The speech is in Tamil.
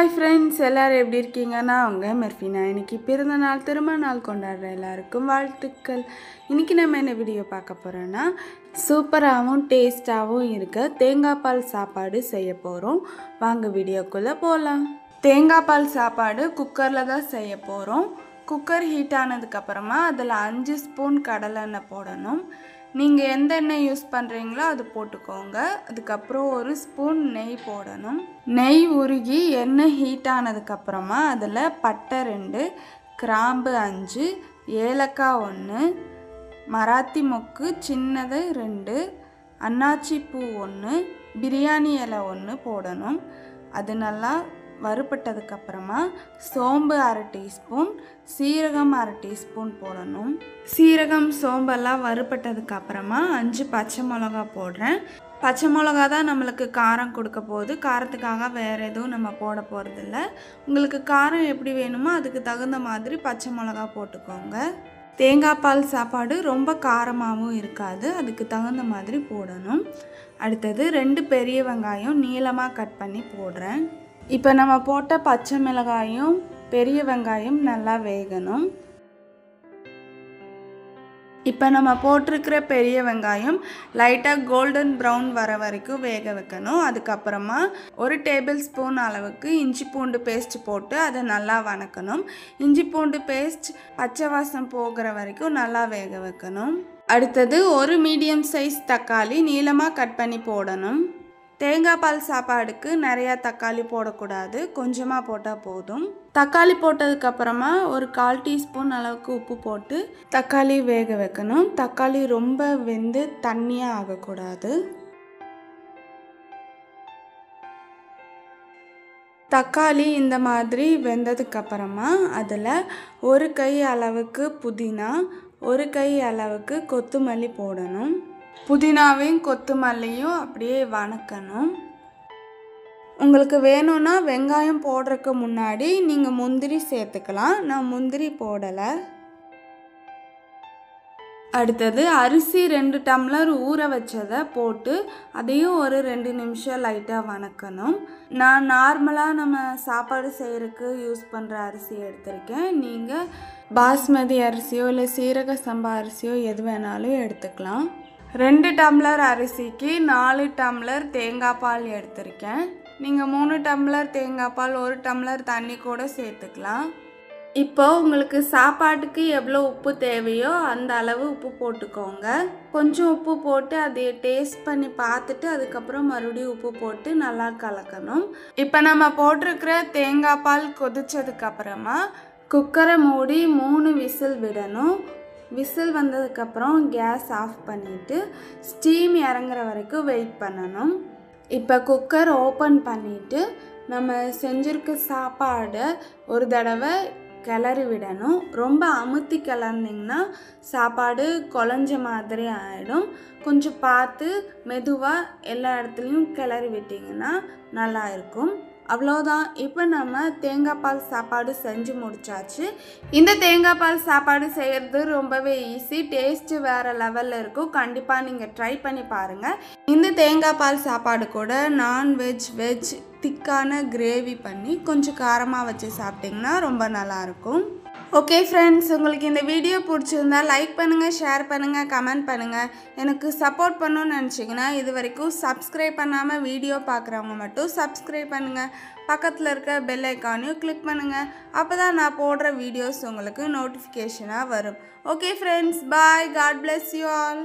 Hi friends, எல்லாரும் எப்படி இருக்கீங்க? நான் உங்க மெர்ஃபினா. இன்னைக்கு பிறந்த நாள் திருமண நாள் கொண்டாடுற எல்லாருக்கும் வாழ்த்துக்கள். இன்னைக்கு நம்ம என்ன வீடியோ பார்க்க போறோம்னா சூப்பராகவும் டேஸ்டாகவும் இருக்க தேங்காய் பால் சாப்பாடு செய்ய போறோம். வாங்க வீடியோக்குள்ள போலாம். தேங்காய் பால் சாப்பாடு குக்கர்ல தான் செய்ய போறோம். குக்கர் ஹீட் ஆனதுக்கு அப்புறமா அதில் 5 ஸ்பூன் கடலெண்ணெய் போடணும். நீங்கள் எந்த எண்ணெய் யூஸ் பண்ணுறீங்களோ அது போட்டுக்கோங்க. அதுக்கப்புறம் 1 ஸ்பூன் நெய் போடணும். நெய் உருகி எண்ணெய் ஹீட் ஆனதுக்கப்புறமா அதில் பட்டை 2, கிராம்பு 5, ஏலக்காய் 1, மராத்தி மொக்கு சின்னது 2, அன்னாச்சி பூ 1, பிரியாணி இலை 1 போடணும். அது நல்லா வறுபட்டதுக்கப்புறமா சோம்பு 1/2 டீஸ்பூன், சீரகம் 1/2 டீஸ்பூன் போடணும். சீரகம் சோம்பெல்லாம் வறுபட்டதுக்கப்புறமா 5 பச்சை மிளகா போடுறேன். பச்சை மிளகா தான் நம்மளுக்கு காரம் கொடுக்க போகுது. காரத்துக்காக வேறு எதுவும் நம்ம போட போகிறதில்ல. உங்களுக்கு காரம் எப்படி வேணுமோ அதுக்கு தகுந்த மாதிரி பச்சை மிளகா போட்டுக்கோங்க. தேங்காய் பால் சாப்பாடு ரொம்ப காரமாகவும் இருக்காது, அதுக்கு தகுந்த மாதிரி போடணும். அடுத்தது 2 பெரிய வெங்காயம் நீளமாக கட் பண்ணி போடுறேன். இப்போ நம்ம போட்ட பச்சை மிளகாயும் பெரிய வெங்காயம் நல்லா வேகணும். இப்போ நம்ம போட்டிருக்கிற பெரிய வெங்காயம் லைட்டாக கோல்டன் ப்ரௌன் வர வரைக்கும் வேக வைக்கணும். அதுக்கப்புறமா 1 டேபிள் ஸ்பூன் அளவுக்கு இஞ்சி பூண்டு பேஸ்ட் போட்டு அதை நல்லா வணக்கணும். இஞ்சி பூண்டு பேஸ்ட் பச்சை வாசம் போகிற வரைக்கும் நல்லா வேக வைக்கணும். அடுத்தது 1 மீடியம் சைஸ் தக்காளி நீளமாக கட் பண்ணி போடணும். தேங்காய் பால் சாப்பாடுக்கு நிறையா தக்காளி போடக்கூடாது, கொஞ்சமாக போட்டால் போதும். தக்காளி போட்டதுக்கப்புறமா 1/4 டீஸ்பூன் அளவுக்கு உப்பு போட்டு தக்காளி வேக வைக்கணும். தக்காளி ரொம்ப வெந்து தண்ணியாக ஆகக்கூடாது. தக்காளி இந்த மாதிரி வெந்ததுக்கப்புறமா அதில் 1 கை அளவுக்கு புதினா, 1 கை அளவுக்கு கொத்தமல்லி போடணும். புதினாவையும் கொத்தமல்லியும் அப்படியே வணக்கணும். உங்களுக்கு வேணும்னா வெங்காயம் போடுறதுக்கு முன்னாடி நீங்கள் முந்திரி சேர்த்துக்கலாம். நான் முந்திரி போடலை. அடுத்தது அரிசி 2 டம்ளர் ஊற வச்சதை போட்டு அதையும் ஒரு 2 நிமிஷம் லைட்டாக வணக்கணும். நான் நார்மலாக நம்ம சாப்பாடு செய்கிறதுக்கு யூஸ் பண்ணுற அரிசி எடுத்திருக்கேன். நீங்கள் பாஸ்மதி அரிசியோ இல்லை சீரக சம்பா அரிசியோ எது வேணாலும் எடுத்துக்கலாம். 2 டம்ளர் அரிசிக்கு 4 டம்ளர் தேங்காய் பால் எடுத்திருக்கேன். நீங்கள் 3 டம்ளர் தேங்காய் பால் 1 டம்ளர் தண்ணி கூட சேர்த்துக்கலாம். இப்போ உங்களுக்கு சாப்பாட்டுக்கு எவ்வளோ உப்பு தேவையோ அந்த அளவு உப்பு போட்டுக்கோங்க. கொஞ்சம் உப்பு போட்டு அதை டேஸ்ட் பண்ணி பார்த்துட்டு அதுக்கப்புறம் மறுபடியும் உப்பு போட்டு நல்லா கலக்கணும். இப்போ நம்ம போட்டிருக்கிற தேங்காய் பால் கொதிச்சதுக்கப்புறமா குக்கரை மூடி 3 விசில் விடணும். விசில் வந்ததுக்கப்புறம் கேஸ் ஆஃப் பண்ணிவிட்டு ஸ்டீம் இறங்குற வரைக்கும் வெயிட் பண்ணணும். இப்போ குக்கர் ஓப்பன் பண்ணிவிட்டு நம்ம செஞ்சுருக்க சாப்பாடை ஒரு தடவை கிளறி விடணும். ரொம்ப அமுத்தி கிளறினீங்கன்னா சாப்பாடு குழஞ்ச மாதிரி ஆகிடும். கொஞ்சம் பார்த்து மெதுவாக எல்லா இடத்துலையும் கிளறி விட்டிங்கன்னா நல்லா இருக்கும். அவ்வளோதான். இப்போ நம்ம தேங்காய் பால் சாப்பாடு செஞ்சு முடிச்சாச்சு. இந்த தேங்காய் பால் சாப்பாடு செய்கிறது ரொம்பவே ஈஸி, டேஸ்ட்டு வேறு லெவலில் இருக்கும். கண்டிப்பாக நீங்கள் ட்ரை பண்ணி பாருங்கள். இந்த தேங்காய் பால் சாப்பாடு கூட நான்வெஜ் வெஜ் திக்கான கிரேவி பண்ணி கொஞ்சம் காரமாக வச்சு சாப்பிட்டிங்கன்னா ரொம்ப நல்லாயிருக்கும். ஓகே ஃப்ரெண்ட்ஸ், உங்களுக்கு இந்த வீடியோ பிடிச்சிருந்தா லைக் பண்ணுங்கள், ஷேர் பண்ணுங்கள், கமெண்ட் பண்ணுங்கள். எனக்கு சப்போர்ட் பண்ணணும்னு நினச்சிங்கன்னா இது வரைக்கும் சப்ஸ்கிரைப் பண்ணாமல் வீடியோ பார்க்குறவங்க மட்டும் சப்ஸ்கிரைப் பண்ணுங்கள். பக்கத்தில் இருக்க பெல் ஐக்கானையும் கிளிக் பண்ணுங்கள். அப்போ தான் நான் போடுற வீடியோஸ் உங்களுக்கு நோட்டிஃபிகேஷனாக வரும். Okay friends, bye. God bless you all.